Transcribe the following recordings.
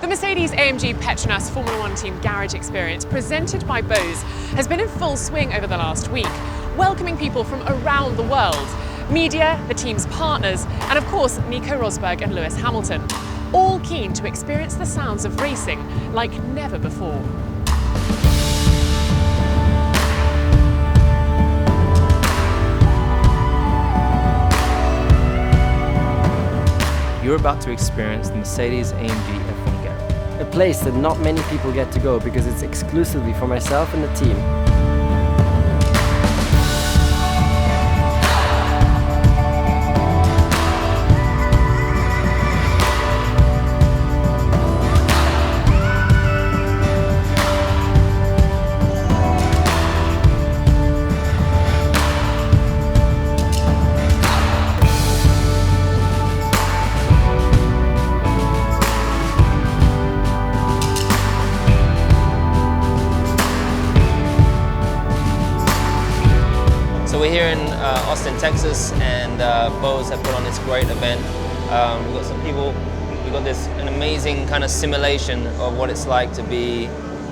The Mercedes-AMG PETRONAS Formula One Team Garage Experience, presented by BOSE, has been in full swing over the last week, welcoming people from around the world. Media, the team's partners, and of course Nico Rosberg and Lewis Hamilton, all keen to experience the sounds of racing like never before. You're about to experience the Mercedes-AMG F1 Garage. A place that not many people get to go because it's exclusively for myself and the team. So we're here in Austin, Texas, and BOSE have put on this great event. We've got some people, we've got an amazing kind of simulation of what it's like to be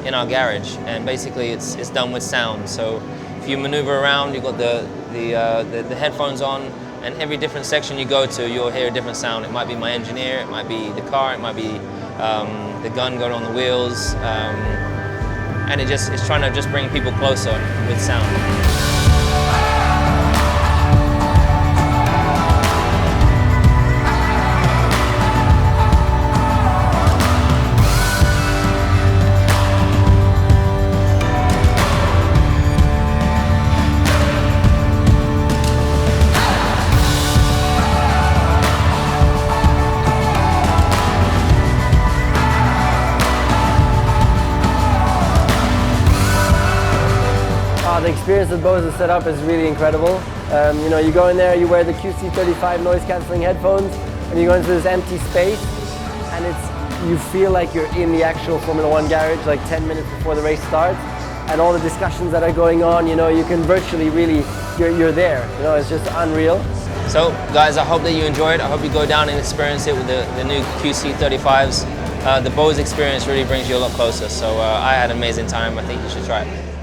in our garage, and basically it's done with sound. So if you maneuver around, you've got the headphones on, and every different section you go to, you'll hear a different sound. It might be my engineer, it might be the car, it might be the gun going on the wheels, and it's trying to just bring people closer with sound. The experience that BOSE has set up is really incredible. You go in there, you wear the QC35 noise cancelling headphones, and you go into this empty space, and you feel like you're in the actual Formula One garage, like 10 minutes before the race starts, and all the discussions that are going on, you can virtually you're there. It's just unreal. So guys, I hope that you enjoy it. I hope you go down and experience it with the new QC35s. The BOSE experience really brings you a lot closer. So I had an amazing time. I think you should try it.